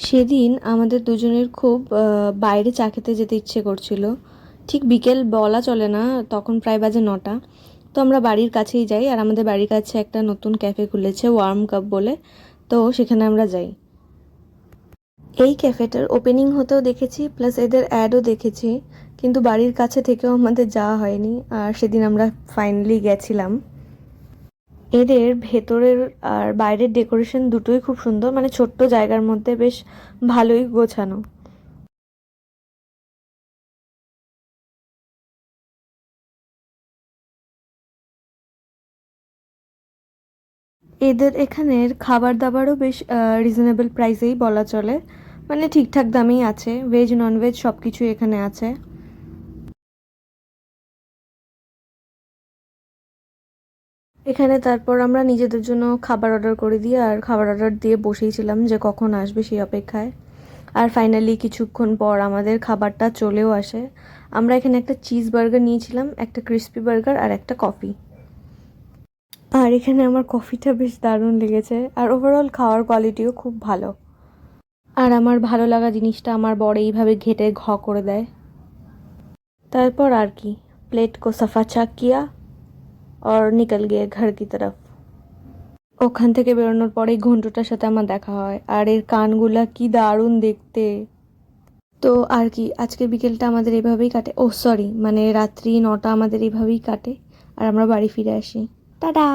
সেদিন আমাদের দুজনের খুব বাইরে চা খেতে যেতে ইচ্ছে করছিল। ঠিক বিকেল বলা চলে না, তখন প্রায় বাজে 9টা। তো আমরা বাড়ির কাছেই যাই, আর আমাদের বাড়ির কাছে একটা নতুন ক্যাফে খুলেছে ওয়ার্ম কাপ বলে, তো সেখানে আমরা যাই। এই ক্যাফেটার ওপেনিং হতেও দেখেছি, প্লাস এদের অ্যাডও দেখেছি, কিন্তু বাড়ির কাছে থেকেও আমাদের যাওয়া হয়নি, আর সেদিন আমরা ফাইনালি গেছিলাম। এদের ভেতরের আর বাইরের ডেকোরেশন দুটোই খুব সুন্দর, মানে ছোট্ট জায়গার মধ্যে বেশ ভালোই গোছানো। এদের এখানের খাবার দাবারও বেশ রিজনেবল প্রাইসেই বলা চলে, মানে ঠিকঠাক দামেই আছে, ভেজ ননভেজ সব কিছুই এখানে আছে। এখানে তারপর আমরা নিজেদের জন্য খাবার অর্ডার করে দিই, আর খাবার অর্ডার দিয়ে বসেই ছিলাম যে কখন আসবে সেই অপেক্ষায়। আর ফাইনালি কিছুক্ষণ পর আমাদের খাবারটা চলেও আসে। আমরা এখানে একটা চিজ বার্গার নিয়েছিলাম, একটা ক্রিস্পি বার্গার আর একটা কফি। আর এখানে আমার কফিটা বেশ দারুণ লেগেছে, আর ওভারঅল খাওয়ার কোয়ালিটিও খুব ভালো। আর আমার ভালো লাগা জিনিসটা আমার বর এইভাবে ঘেটে করে দেয়। তারপর আর কি, প্লেট কো সাফা চাক কিয়া और निकल गए घर की तरफ। ওখান থেকে বেরোনোর পরেই ঘন্টুটার সাথে আমার দেখা হয়, আর এর কানগুলা কি দারুণ দেখতে। তো আর কি, আজকের বিকেলটা আমাদের এভাবেই কাটে, ও সরি, মানে রাত্রি 9টা আমাদের এভাবেই কাটে, আর আমরা বাড়ি ফিরে আসি। টাটা।